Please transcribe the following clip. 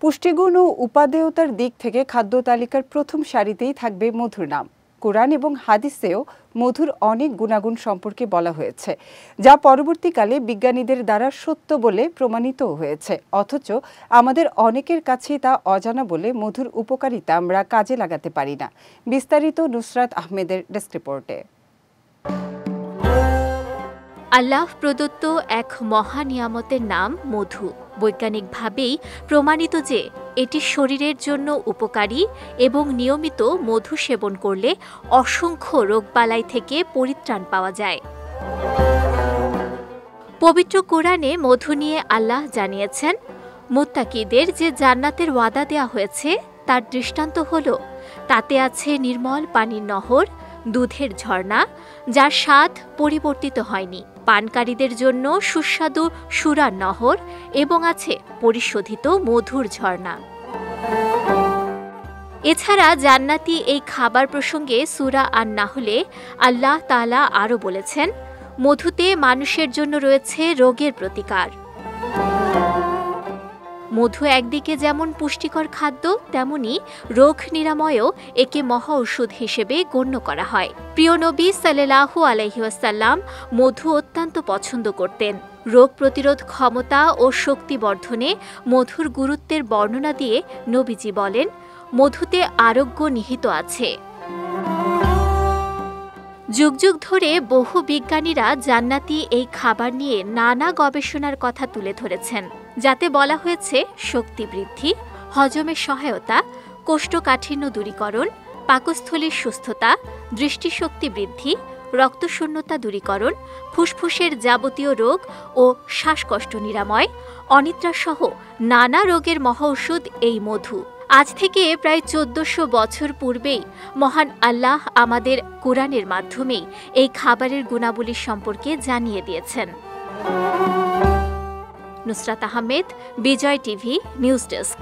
পুষ্টিগুণ ও উপাদেয়তার দিক থেকে খাদ্য তালিকার প্রথম সারিতেই থাকবে মধুর নাম। কোরআন এবং হাদিসেও মধুর অনেক গুণাগুণ সম্পর্কে বলা হয়েছে, যা পরবর্তীকালে বিজ্ঞানীদের দ্বারা সত্য বলে প্রমাণিত হয়েছে। অথচ আমাদের অনেকের কাছেই তা অজানা বলে মধুর উপকারিতা আমরা কাজে লাগাতে পারি না। বিস্তারিত নুসরাত আহমেদের ডেস্ক রিপোর্টে। আল্লাহ প্রদত্ত এক মহা নিয়ামতের নাম মধু। বৈজ্ঞানিকভাবেই প্রমাণিত যে এটি শরীরের জন্য উপকারী এবং নিয়মিত মধু সেবন করলে অসংখ্য রোগবালাই থেকে পরিত্রাণ পাওয়া যায়। পবিত্র কোরআনে মধু নিয়ে আল্লাহ জানিয়েছেন, মুত্তাকিদের যে জান্নাতের ওয়াদা দেয়া হয়েছে তার দৃষ্টান্ত হল, তাতে আছে নির্মল পানির নহর, দুধের ঝর্ণা যার স্বাদ পরিবর্তিত হয়নি, পানকারীদের জন্য সুস্বাদু সুরার নহর এবং আছে পরিশোধিত মধুর ঝর্ণা। এছাড়া জান্নাতি এই খাবার প্রসঙ্গে সূরা আন-নাহলে আল্লাহ তাআলা আরও বলেছেন, মধুতে মানুষের জন্য রয়েছে রোগের প্রতিকার। মধু একদিকে যেমন পুষ্টিকর খাদ্য, তেমনি রোগ নিরাময়েও একে মহা ঔষধ হিসেবে গণ্য করা হয়। প্রিয় নবী সাল্লাল্লাহু আলাইহি ওয়াসাল্লাম মধু অত্যন্ত পছন্দ করতেন। রোগ প্রতিরোধ ক্ষমতা ও শক্তি বর্ধনে মধুর গুরুত্বের বর্ণনা দিয়ে নবীজি বলেন, মধুতে আরোগ্য নিহিত আছে। যুগ যুগ ধরে বহু বিজ্ঞানীরা জান্নাতি এই খাবার নিয়ে নানা গবেষণার কথা তুলে ধরেছেন, যাতে বলা হয়েছে শক্তি বৃদ্ধি, হজমের সহায়তা, কোষ্ঠকাঠিন্য দূরীকরণ, পাকস্থলীর সুস্থতা, দৃষ্টিশক্তি বৃদ্ধি, রক্তশূন্যতা দূরীকরণ, ফুসফুসের যাবতীয় রোগ ও শ্বাসকষ্ট নিরাময়, অনিদ্রাসহ নানা রোগের মহাঔষধ এই মধু। আজ থেকে প্রায় 1400 বছর পূর্বেই মহান আল্লাহ আমাদের কোরআনের মাধ্যমেই এই খাবারের গুণাবলী সম্পর্কে জানিয়ে দিয়েছেন। নুসরাত আহমেদ, বিজয় টিভি, নিউজ ডেস্ক।